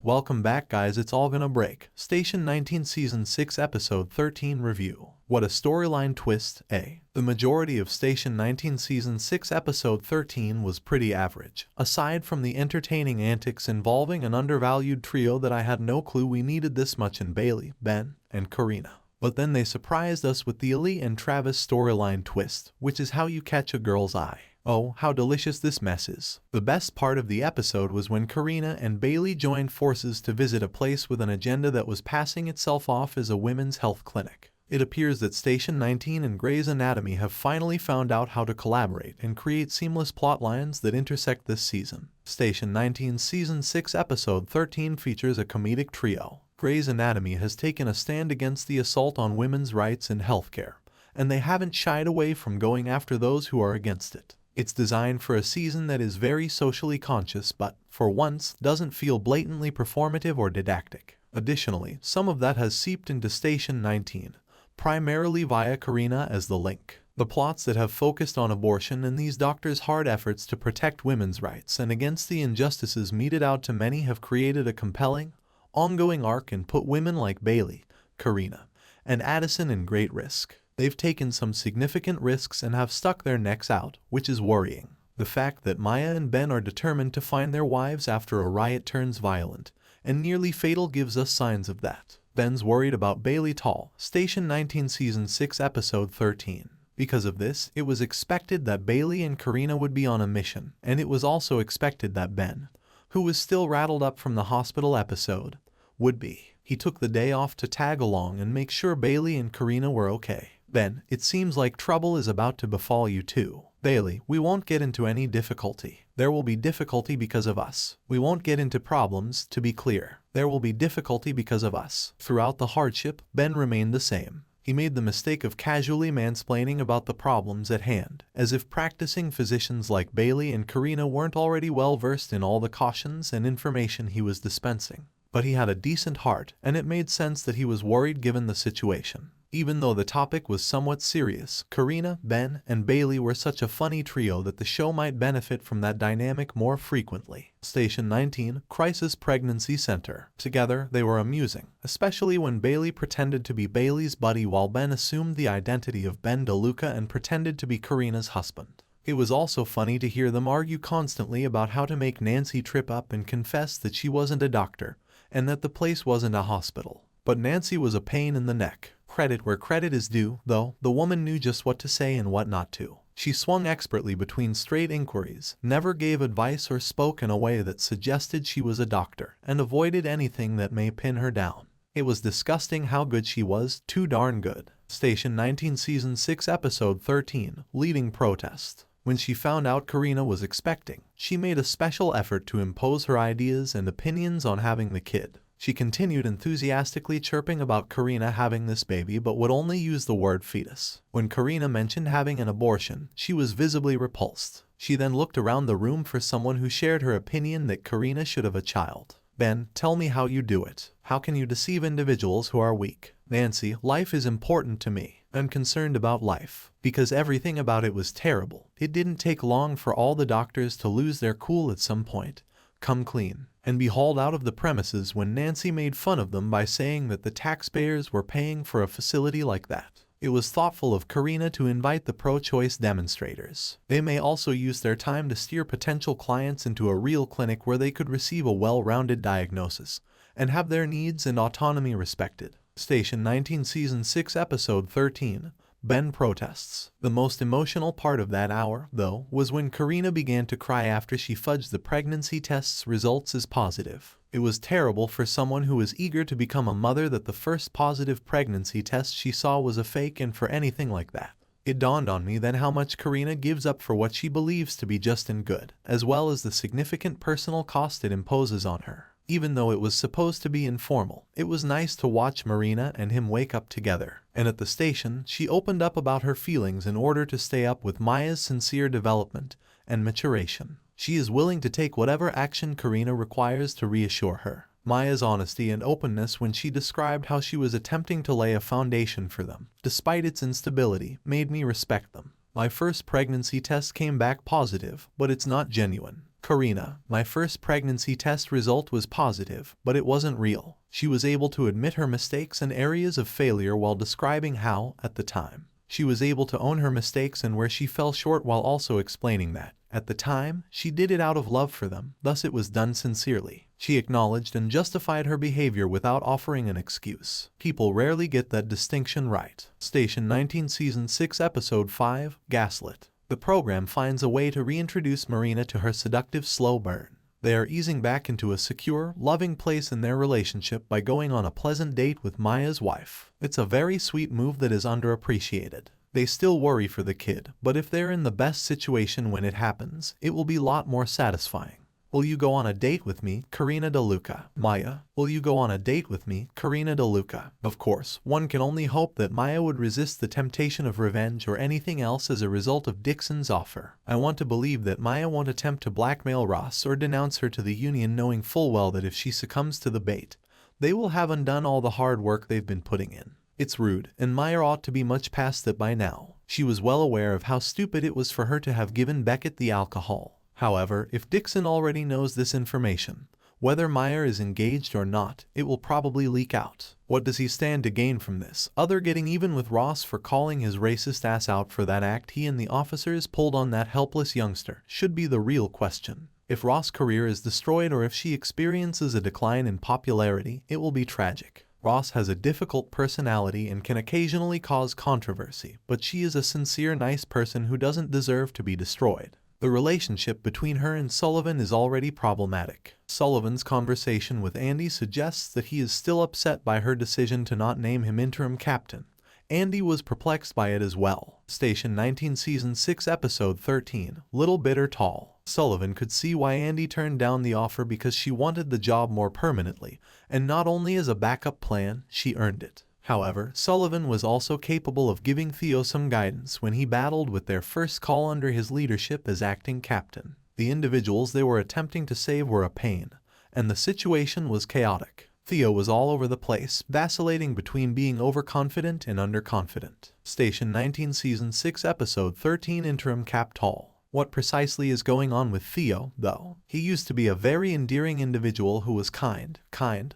Welcome back guys, it's all gonna break. Station 19 Season 6 Episode 13 Review. What a storyline twist, eh? The majority of Station 19 Season 6 Episode 13 was pretty average, aside from the entertaining antics involving an undervalued trio that I had no clue we needed this much in Bailey, Ben, and Karina. But then they surprised us with the Ali and Travis storyline twist, which is how you catch a girl's eye. Oh, how delicious this mess is. The best part of the episode was when Karina and Bailey joined forces to visit a place with an agenda that was passing itself off as a women's health clinic. It appears that Station 19 and Grey's Anatomy have finally found out how to collaborate and create seamless plot lines that intersect this season. Station 19's Season 6 Episode 13 features a comedic trio. Grey's Anatomy has taken a stand against the assault on women's rights in healthcare, and they haven't shied away from going after those who are against it. It's designed for a season that is very socially conscious but, for once, doesn't feel blatantly performative or didactic. Additionally, some of that has seeped into Station 19, primarily via Karina as the link. The plots that have focused on abortion and these doctors' hard efforts to protect women's rights and against the injustices meted out to many have created a compelling, ongoing arc and put women like Bailey, Karina, and Addison in great risk. They've taken some significant risks and have stuck their necks out, which is worrying. The fact that Maya and Ben are determined to find their wives after a riot turns violent and nearly fatal gives us signs of that. Ben's worried about Bailey Tall, Station 19 Season 6 Episode 13. Because of this, it was expected that Bailey and Karina would be on a mission, and it was also expected that Ben, who was still rattled up from the hospital episode, would be. He took the day off to tag along and make sure Bailey and Karina were okay. Ben, it seems like trouble is about to befall you too. Bailey, we won't get into any difficulty. There will be difficulty because of us. We won't get into problems, to be clear. There will be difficulty because of us. Throughout the hardship, Ben remained the same. He made the mistake of casually mansplaining about the problems at hand, as if practicing physicians like Bailey and Karina weren't already well versed in all the cautions and information he was dispensing. But he had a decent heart, and it made sense that he was worried given the situation. Even though the topic was somewhat serious, Karina, Ben, and Bailey were such a funny trio that the show might benefit from that dynamic more frequently. Station 19, Crisis Pregnancy Center. Together, they were amusing, especially when Bailey pretended to be Bailey's buddy while Ben assumed the identity of Ben DeLuca and pretended to be Karina's husband. It was also funny to hear them argue constantly about how to make Nancy trip up and confess that she wasn't a doctor, and that the place wasn't a hospital. But Nancy was a pain in the neck. Credit where credit is due, though, the woman knew just what to say and what not to. She swung expertly between straight inquiries, never gave advice or spoke in a way that suggested she was a doctor, and avoided anything that may pin her down. It was disgusting how good she was, too darn good. Station 19 Season 6 Episode 13, Leading Protest. When she found out Karina was expecting, she made a special effort to impose her ideas and opinions on having the kid. She continued enthusiastically chirping about Karina having this baby but would only use the word fetus. When Karina mentioned having an abortion, she was visibly repulsed. She then looked around the room for someone who shared her opinion that Karina should have a child. Ben, tell me how you do it. How can you deceive individuals who are weak? Nancy, life is important to me. I'm concerned about life. Because everything about it was terrible. It didn't take long for all the doctors to lose their cool at some point, come clean, and be hauled out of the premises when Nancy made fun of them by saying that the taxpayers were paying for a facility like that. It was thoughtful of Karina to invite the pro-choice demonstrators. They may also use their time to steer potential clients into a real clinic where they could receive a well-rounded diagnosis and have their needs and autonomy respected. Station 19 Season 6 Episode 13, Ben Protests. The most emotional part of that hour, though, was when Karina began to cry after she fudged the pregnancy test's results as positive. It was terrible for someone who was eager to become a mother that the first positive pregnancy test she saw was a fake, and for anything like that. It dawned on me then how much Karina gives up for what she believes to be just and good, as well as the significant personal cost it imposes on her. Even though it was supposed to be informal, it was nice to watch Marina and him wake up together. And at the station, she opened up about her feelings in order to stay up with Maya's sincere development and maturation. She is willing to take whatever action Karina requires to reassure her. Maya's honesty and openness when she described how she was attempting to lay a foundation for them, despite its instability, made me respect them. My first pregnancy test came back positive, but it's not genuine. Karina, my first pregnancy test result was positive, but it wasn't real. She was able to admit her mistakes and areas of failure while describing how, at the time, she was able to own her mistakes and where she fell short while also explaining that, at the time, she did it out of love for them, thus it was done sincerely. She acknowledged and justified her behavior without offering an excuse. People rarely get that distinction right. Station 19 Season 6 Episode 5, Gaslit. The program finds a way to reintroduce Marina to her seductive slow burn. They are easing back into a secure, loving place in their relationship by going on a pleasant date with Maya's wife. It's a very sweet move that is underappreciated. They still worry for the kid, but if they're in the best situation when it happens, it will be a lot more satisfying. Will you go on a date with me, Karina DeLuca? Maya, will you go on a date with me, Karina DeLuca? Of course, one can only hope that Maya would resist the temptation of revenge or anything else as a result of Dixon's offer. I want to believe that Maya won't attempt to blackmail Ross or denounce her to the union, knowing full well that if she succumbs to the bait, they will have undone all the hard work they've been putting in. It's rude, and Maya ought to be much past it by now. She was well aware of how stupid it was for her to have given Beckett the alcohol. However, if Dixon already knows this information, whether Maya is engaged or not, it will probably leak out. What does he stand to gain from this, other getting even with Ross for calling his racist ass out for that act he and the officers pulled on that helpless youngster, should be the real question. If Ross' career is destroyed or if she experiences a decline in popularity, it will be tragic. Ross has a difficult personality and can occasionally cause controversy, but she is a sincere, nice person who doesn't deserve to be destroyed. The relationship between her and Sullivan is already problematic. Sullivan's conversation with Andy suggests that he is still upset by her decision to not name him interim captain. Andy was perplexed by it as well. Station 19 Season 6 Episode 13, Little Bitter Tall. Sullivan could see why Andy turned down the offer because she wanted the job more permanently, and not only as a backup plan, she earned it. However, Sullivan was also capable of giving Theo some guidance when he battled with their first call under his leadership as acting captain. The individuals they were attempting to save were a pain, and the situation was chaotic. Theo was all over the place, vacillating between being overconfident and underconfident. Station 19 Season 6 Episode 13 Interim Cap Tall. What precisely is going on with Theo, though? He used to be a very endearing individual who was kind,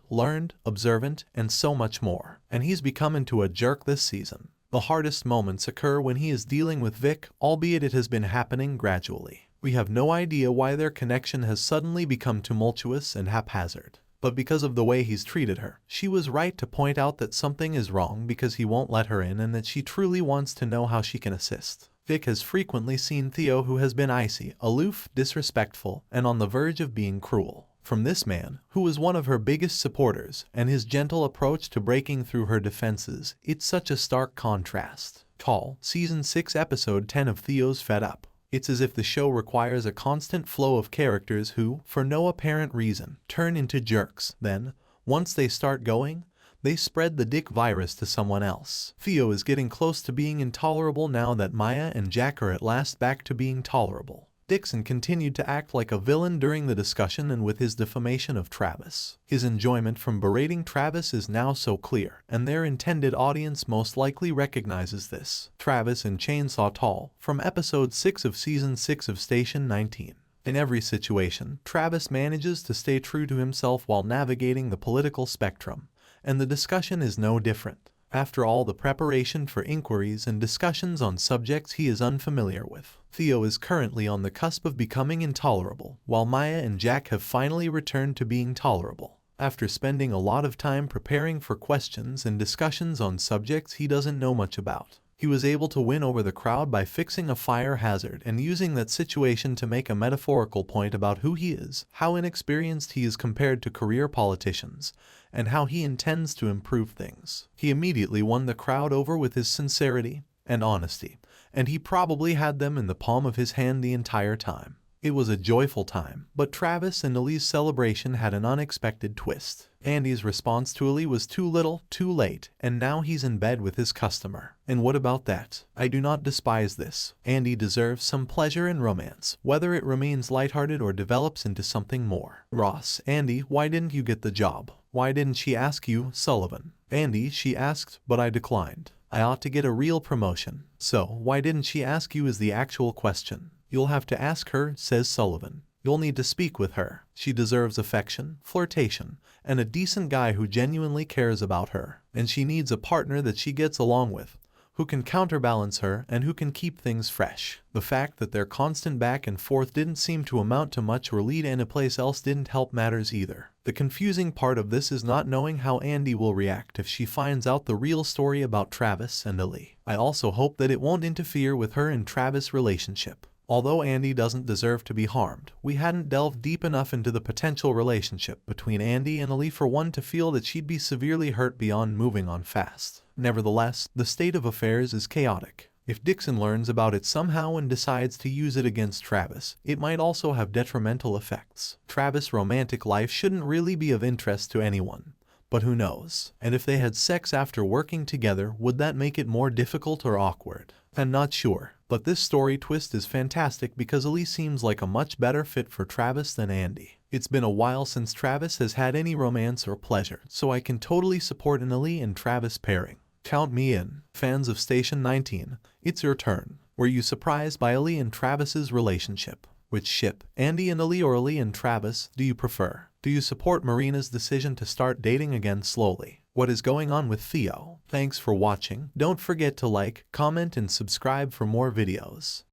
learned, observant, and so much more. And he's become into a jerk this season. The hardest moments occur when he is dealing with Vic, albeit it has been happening gradually. We have no idea why their connection has suddenly become tumultuous and haphazard. But because of the way he's treated her, she was right to point out that something is wrong because he won't let her in and that she truly wants to know how she can assist. Vic has frequently seen Theo, who has been icy, aloof, disrespectful, and on the verge of being cruel. From this man, who was one of her biggest supporters, and his gentle approach to breaking through her defenses, it's such a stark contrast. Tall, Season 6 Episode 10 of Theo's Fed Up. It's as if the show requires a constant flow of characters who, for no apparent reason, turn into jerks. Then, once they start going, they spread the dick virus to someone else. Theo is getting close to being intolerable now that Maya and Jack are at last back to being tolerable. Dixon continued to act like a villain during the discussion and with his defamation of Travis. His enjoyment from berating Travis is now so clear, and their intended audience most likely recognizes this. Travis and Chainsaw Tall, from Episode 6 of Season 6 of Station 19. In every situation, Travis manages to stay true to himself while navigating the political spectrum. And the discussion is no different. After all the preparation for inquiries and discussions on subjects he is unfamiliar with, Theo is currently on the cusp of becoming intolerable, while Maya and Jack have finally returned to being tolerable. After spending a lot of time preparing for questions and discussions on subjects he doesn't know much about, he was able to win over the crowd by fixing a fire hazard and using that situation to make a metaphorical point about who he is, how inexperienced he is compared to career politicians, and how he intends to improve things. He immediately won the crowd over with his sincerity and honesty, and he probably had them in the palm of his hand the entire time. It was a joyful time, but Travis and Ali's celebration had an unexpected twist. Andy's response to Ali was too little, too late, and now he's in bed with his customer. And what about that? I do not despise this. Andy deserves some pleasure and romance, whether it remains lighthearted or develops into something more. Ross, Andy, why didn't you get the job? Why didn't she ask you, Sullivan? Andy, she asked, but I declined. I ought to get a real promotion. So, why didn't she ask you is the actual question. You'll have to ask her, says Sullivan. You'll need to speak with her. She deserves affection, flirtation, and a decent guy who genuinely cares about her. And she needs a partner that she gets along with, who can counterbalance her and who can keep things fresh. The fact that their constant back and forth didn't seem to amount to much or lead anyplace else didn't help matters either. The confusing part of this is not knowing how Andy will react if she finds out the real story about Travis and Ellie. I also hope that it won't interfere with her and Travis' relationship. Although Andy doesn't deserve to be harmed, we hadn't delved deep enough into the potential relationship between Andy and Ellie for one to feel that she'd be severely hurt beyond moving on fast. Nevertheless, the state of affairs is chaotic. If Dixon learns about it somehow and decides to use it against Travis, it might also have detrimental effects. Travis' romantic life shouldn't really be of interest to anyone, but who knows? And if they had sex after working together, would that make it more difficult or awkward? I'm not sure, but this story twist is fantastic because Ellie seems like a much better fit for Travis than Andy. It's been a while since Travis has had any romance or pleasure, so I can totally support an Ellie and Travis pairing. Count me in. Fans of Station 19, it's your turn. Were you surprised by Ellie and Travis's relationship? Which ship, Andy and Ellie or Ellie and Travis, do you prefer? Do you support Marina's decision to start dating again slowly? What is going on with Theo? Thanks for watching. Don't forget to like, comment, and subscribe for more videos.